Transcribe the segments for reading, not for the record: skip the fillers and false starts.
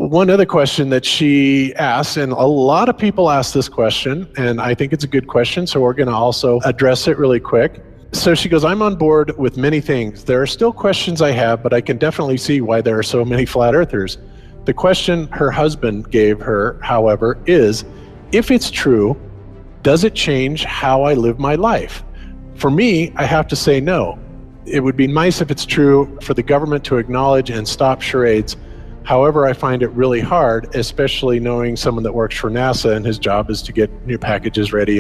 one other question that she asks, and a lot of people ask this question, and I think it's a good question, so we're going to also address it really quick. So she goes, I'm on board with many things. There are still questions I have, but I can definitely see why there are so many flat earthers. The question her husband gave her, however, is, if it's true, does it change how I live my life? For me, I have to say no. It would be nice if it's true for the government to acknowledge and stop charades. However, I find it really hard, especially knowing someone that works for NASA and his job is to get new packages ready,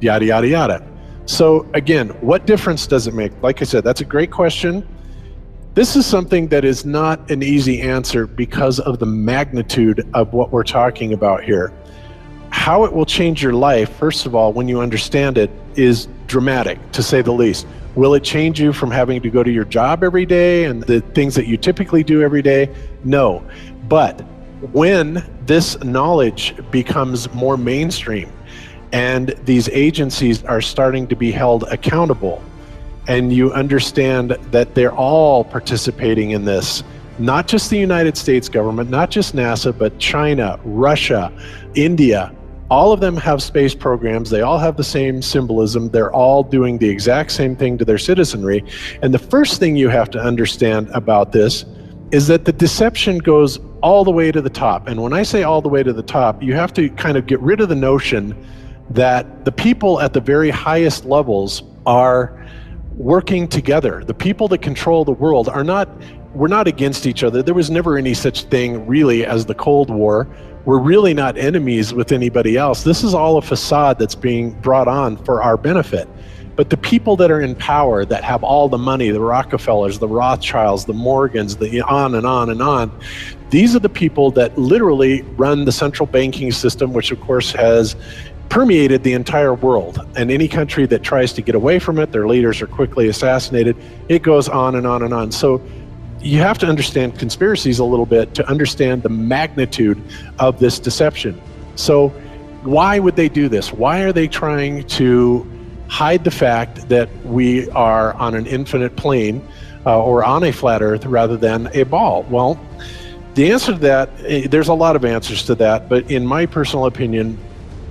yada, yada, yada. So again, what difference does it make? Like I said, that's a great question. This is something that is not an easy answer because of the magnitude of what we're talking about here. How it will change your life, first of all, when you understand it, is dramatic, to say the least. Will it change you from having to go to your job every day and the things that you typically do every day? No. But when this knowledge becomes more mainstream and these agencies are starting to be held accountable, and you understand that they're all participating in this, not just the United States government, not just NASA, but China, Russia, India, all of them have space programs. They all have the same symbolism. They're all doing the exact same thing to their citizenry. And the first thing you have to understand about this is that the deception goes all the way to the top. And when I say all the way to the top, you have to kind of get rid of the notion that the people at the very highest levels are working together. The people that control the world we're not against each other. There was never any such thing really as the Cold War. We're really not enemies with anybody else. This is all a facade that's being brought on for our benefit. But the people that are in power, that have all the money, the Rockefellers, the Rothschilds, the Morgans, the on and on and on, these are the people that literally run the central banking system, which of course has permeated the entire world. And any country that tries to get away from it, their leaders are quickly assassinated. It goes on and on and on. So you have to understand conspiracies a little bit to understand the magnitude of this deception. So why would they do this? Why are they trying to hide the fact that we are on an infinite plane or on a flat earth rather than a ball? Well, the answer to that, there's a lot of answers to that, but in my personal opinion,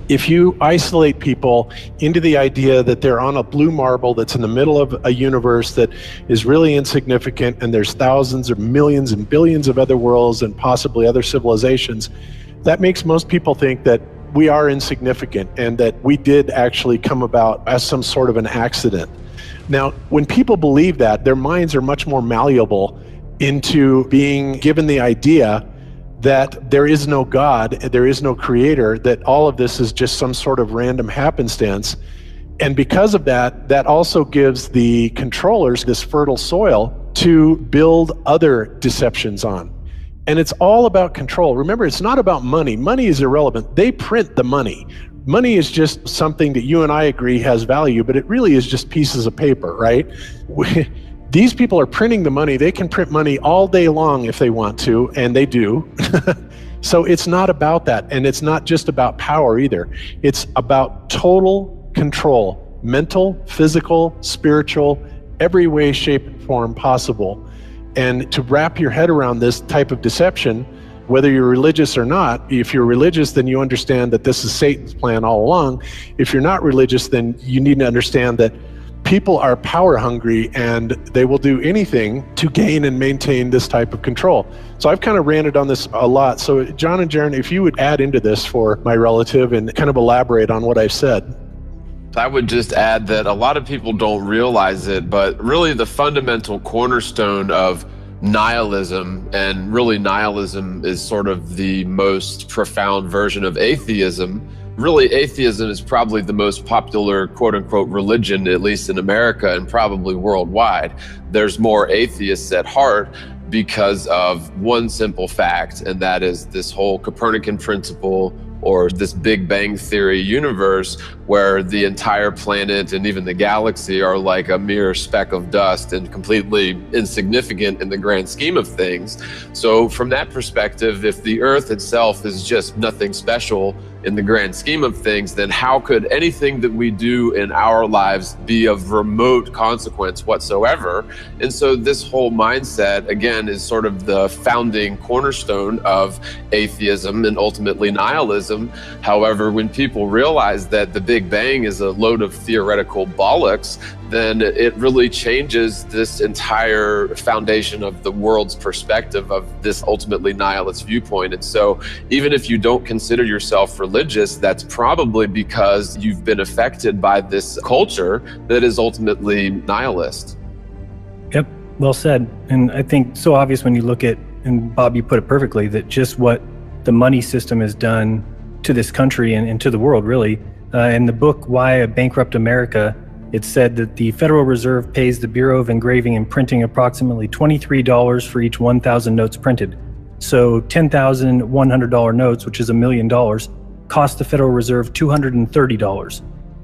if you isolate people into the idea that they're on a blue marble that's in the middle of a universe that is really insignificant, and there's thousands or millions and billions of other worlds and possibly other civilizations, that makes most people think that we are insignificant and that we did actually come about as some sort of an accident. Now, when people believe that, their minds are much more malleable into being given the idea that there is no God, there is no creator, that all of this is just some sort of random happenstance. And because of that, that also gives the controllers this fertile soil to build other deceptions on. And it's all about control. Remember, it's not about money. Money is irrelevant. They print the money. Money is just something that you and I agree has value, but it really is just pieces of paper, right? These people are printing the money. They can print money all day long if they want to, and they do. So it's not about that. And it's not just about power either. It's about total control, mental, physical, spiritual, every way, shape, and form possible. And to wrap your head around this type of deception, whether you're religious or not, if you're religious, then you understand that this is Satan's plan all along. If you're not religious, then you need to understand that people are power hungry and they will do anything to gain and maintain this type of control. So I've kind of ranted on this a lot. So Jon and Jeran, if you would add into this for my relative and kind of elaborate on what I've said. I would just add that a lot of people don't realize it, but really the fundamental cornerstone of nihilism, and really nihilism is sort of the most profound version of atheism. Really, atheism is probably the most popular quote-unquote religion, at least in America and probably worldwide. There's more atheists at heart because of one simple fact, and that is this whole Copernican principle, or this Big Bang Theory universe where the entire planet and even the galaxy are like a mere speck of dust and completely insignificant in the grand scheme of things. So from that perspective, if the Earth itself is just nothing special, in the grand scheme of things, then how could anything that we do in our lives be of remote consequence whatsoever? And so this whole mindset, again, is sort of the founding cornerstone of atheism and ultimately nihilism. However, when people realize that the Big Bang is a load of theoretical bollocks, then it really changes this entire foundation of the world's perspective of this ultimately nihilist viewpoint. And so even if you don't consider yourself religious, that's probably because you've been affected by this culture that is ultimately nihilist. Yep, well said. And I think so obvious when you look at, and Bob, you put it perfectly, that just what the money system has done to this country and to the world, really. In the book, Why a Bankrupt America, it said that the Federal Reserve pays the Bureau of Engraving and Printing approximately $23 for each 1,000 notes printed. So $10,100 notes, which is $1 million, cost the Federal Reserve $230.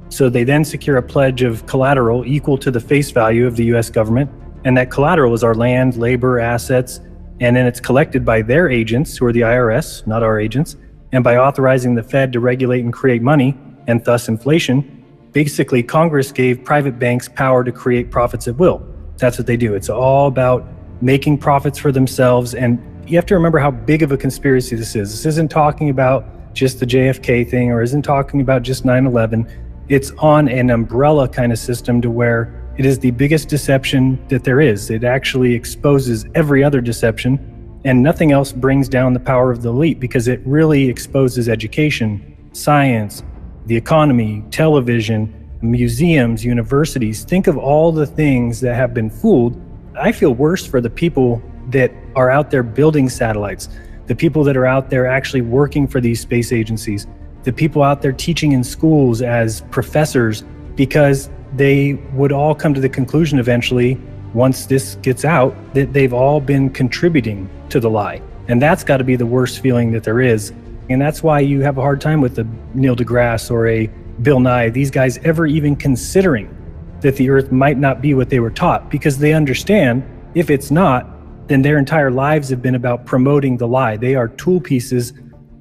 So they then secure a pledge of collateral equal to the face value of the US government. And that collateral is our land, labor, assets. And then it's collected by their agents, who are the IRS, not our agents. And by authorizing the Fed to regulate and create money, and thus inflation, basically, Congress gave private banks power to create profits at will. That's what they do. It's all about making profits for themselves. And you have to remember how big of a conspiracy this is. This isn't talking about just the JFK thing or isn't talking about just 9/11. It's on an umbrella kind of system to where it is the biggest deception that there is. It actually exposes every other deception, and nothing else brings down the power of the elite because it really exposes education, science, the economy, television, museums, universities. Think of all the things that have been fooled. I feel worse for the people that are out there building satellites, the people that are out there actually working for these space agencies, the people out there teaching in schools as professors, because they would all come to the conclusion eventually, once this gets out, that they've all been contributing to the lie. And that's got to be the worst feeling that there is. And that's why you have a hard time with a Neil deGrasse or a Bill Nye, these guys ever even considering that the earth might not be what they were taught, because they understand if it's not, then their entire lives have been about promoting the lie. They are tool pieces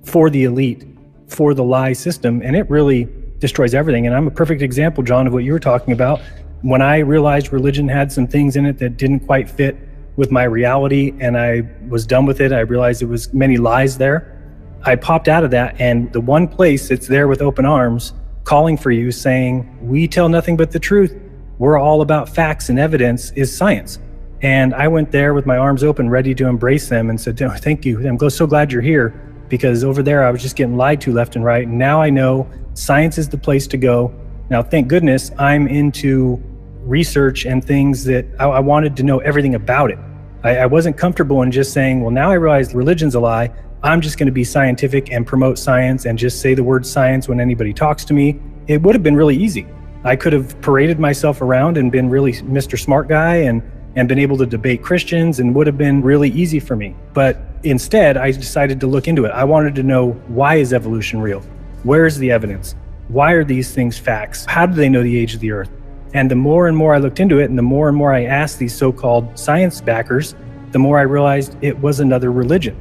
for the elite, for the lie system, and it really destroys everything. And I'm a perfect example, John, of what you were talking about. When I realized religion had some things in it that didn't quite fit with my reality and I was done with it, I realized there was many lies there. I popped out of that, and the one place that's there with open arms, calling for you, saying, we tell nothing but the truth, we're all about facts and evidence, is science. And I went there with my arms open, ready to embrace them, and said, oh, thank you. I'm so glad you're here, because over there I was just getting lied to left and right. And now I know science is the place to go. Now, thank goodness I'm into research and things that I wanted to know everything about it. I wasn't comfortable in just saying, well, now I realize religion's a lie. I'm just going to be scientific and promote science and just say the word science when anybody talks to me. It would have been really easy. I could have paraded myself around and been really Mr. Smart Guy and been able to debate Christians, and would have been really easy for me. But instead, I decided to look into it. I wanted to know, why is evolution real? Where is the evidence? Why are these things facts? How do they know the age of the earth? And the more and more I looked into it, and the more I asked these so-called science backers, the more I realized it was another religion.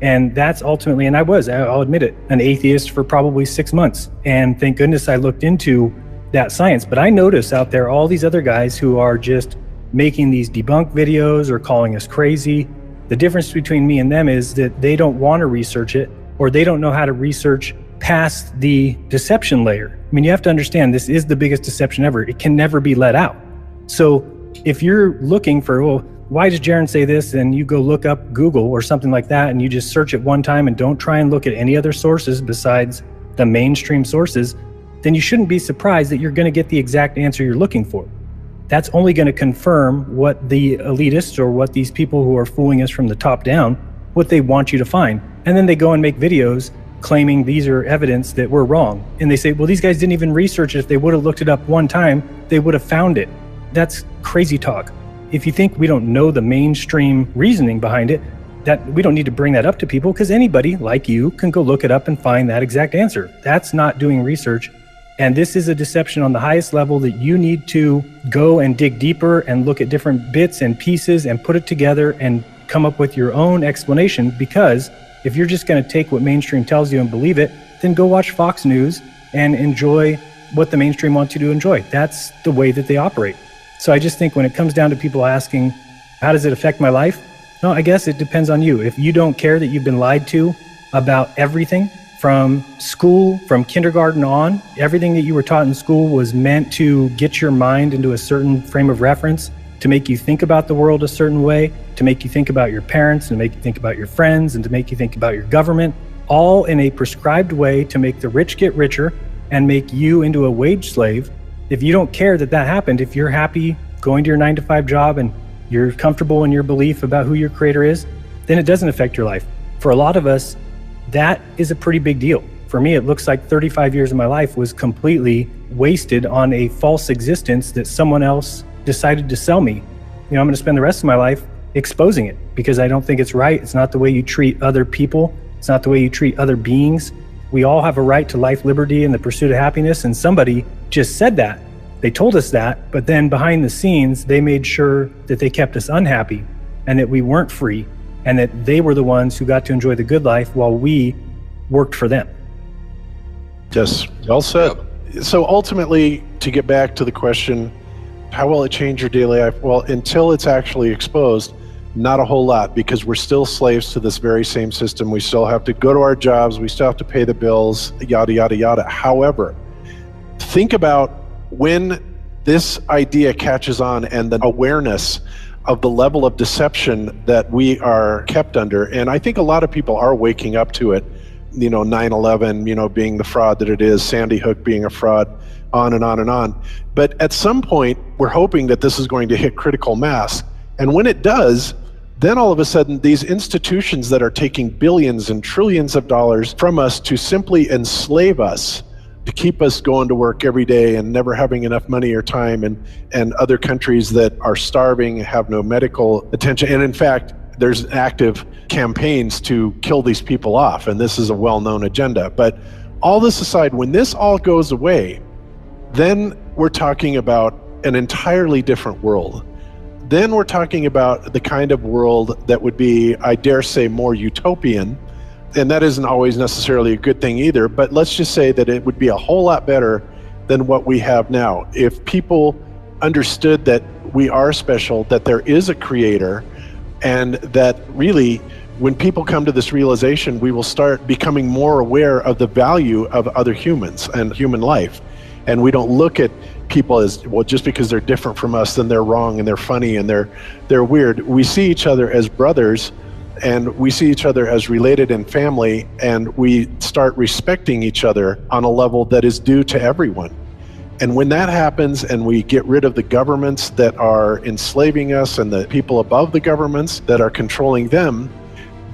And that's ultimately, and I'll admit it, an atheist for probably 6 months. And thank goodness I looked into that science. But I notice out there all these other guys who are just making these debunk videos or calling us crazy. The difference between me and them is that they don't want to research it, or they don't know how to research past the deception layer. I mean, you have to understand, this is the biggest deception ever. It can never be let out. So if you're looking for, well, why does Jeran say this? And you go look up Google or something like that, and you just search it one time and don't try and look at any other sources besides the mainstream sources, then you shouldn't be surprised that you're going to get the exact answer you're looking for. That's only going to confirm what the elitists, or what these people who are fooling us from the top down, what they want you to find. And then they go and make videos claiming these are evidence that we're wrong. And they say, well, these guys didn't even research it. If they would have looked it up one time, they would have found it. That's crazy talk. If you think we don't know the mainstream reasoning behind it, that we don't need to bring that up to people, because anybody like you can go look it up and find that exact answer. That's not doing research. And this is a deception on the highest level that you need to go and dig deeper and look at different bits and pieces and put it together and come up with your own explanation. Because if you're just going to take what mainstream tells you and believe it, then go watch Fox News and enjoy what the mainstream wants you to enjoy. That's the way that they operate. So I just think when it comes down to people asking, how does it affect my life? No, I guess it depends on you. If you don't care that you've been lied to about everything from school, from kindergarten on, everything that you were taught in school was meant to get your mind into a certain frame of reference, to make you think about the world a certain way, to make you think about your parents, and to make you think about your friends, and to make you think about your government, all in a prescribed way to make the rich get richer and make you into a wage slave. If you don't care that that happened, if you're happy going to your 9-to-5 job and you're comfortable in your belief about who your creator is, then it doesn't affect your life. For a lot of us, that is a pretty big deal. For me, it looks like 35 years of my life was completely wasted on a false existence that someone else decided to sell me. I'm going to spend the rest of my life exposing it because I don't think it's right. It's not the way you treat other people. It's not the way you treat other beings. We all have a right to life, liberty, and the pursuit of happiness. And somebody just said that. They told us that, but then behind the scenes, they made sure that they kept us unhappy and that we weren't free and that they were the ones who got to enjoy the good life while we worked for them. Yes, well said. Yep. So ultimately, to get back to the question, how will it change your daily life? Well, until it's actually exposed, not a whole lot, because we're still slaves to this very same system. We still have to go to our jobs. We still have to pay the bills, yada, yada, yada. However, think about when this idea catches on and the awareness of the level of deception that we are kept under. And I think a lot of people are waking up to it. 9/11, being the fraud that it is, Sandy Hook being a fraud, on and on and on. But at some point, we're hoping that this is going to hit critical mass. And when it does, then all of a sudden, these institutions that are taking billions and trillions of dollars from us to simply enslave us, to keep us going to work every day and never having enough money or time, and other countries that are starving, have no medical attention. And in fact, there's active campaigns to kill these people off, and this is a well-known agenda. But all this aside, when this all goes away, then we're talking about an entirely different world. Then we're talking about the kind of world that would be, I dare say, more utopian. And that isn't always necessarily a good thing either, but let's just say that it would be a whole lot better than what we have now. If people understood that we are special, that there is a creator, and that really, when people come to this realization, we will start becoming more aware of the value of other humans and human life. And we don't look at people as, well, just because they're different from us, then they're wrong and they're funny and they're weird. We see each other as brothers, and we see each other as related in family, and we start respecting each other on a level that is due to everyone. And when that happens and we get rid of the governments that are enslaving us and the people above the governments that are controlling them,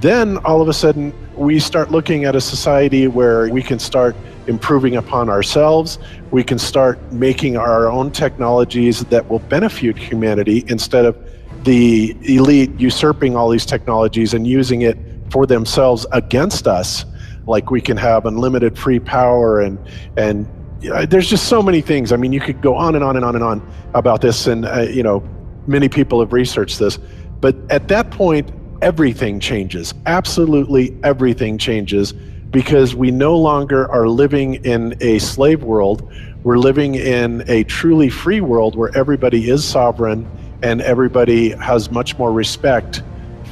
then all of a sudden we start looking at a society where we can start improving upon ourselves. We can start making our own technologies that will benefit humanity instead of the elite usurping all these technologies and using it for themselves against us. Like we can have unlimited free power and there's just so many things. I mean, you could go on and on and on and on about this, and many people have researched this. But at that point, everything changes. Absolutely everything changes, because we no longer are living in a slave world. We're living in a truly free world where everybody is sovereign and everybody has much more respect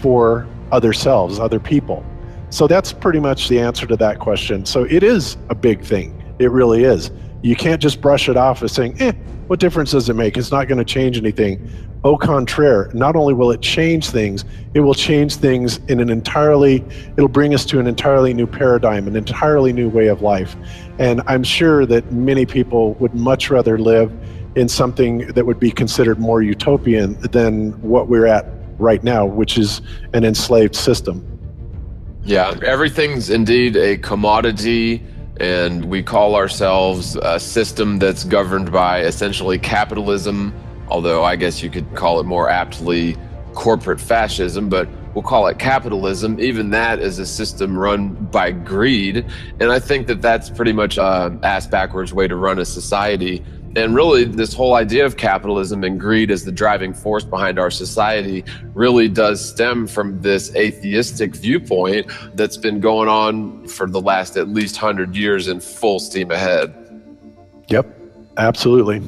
for other selves, other people. So that's pretty much the answer to that question. So it is a big thing. It really is. You can't just brush it off as saying, what difference does it make? It's not going to change anything. Au contraire, not only will it change things, it will change things in it'll bring us to an entirely new paradigm, an entirely new way of life. And I'm sure that many people would much rather live in something that would be considered more utopian than what we're at right now, which is an enslaved system. Yeah, everything's indeed a commodity, and we call ourselves a system that's governed by essentially capitalism, although I guess you could call it more aptly corporate fascism, but we'll call it capitalism. Even that is a system run by greed, and I think that that's pretty much an ass-backwards way to run a society. And really, this whole idea of capitalism and greed as the driving force behind our society really does stem from this atheistic viewpoint that's been going on for the last at least 100 years in full steam ahead. Yep, absolutely.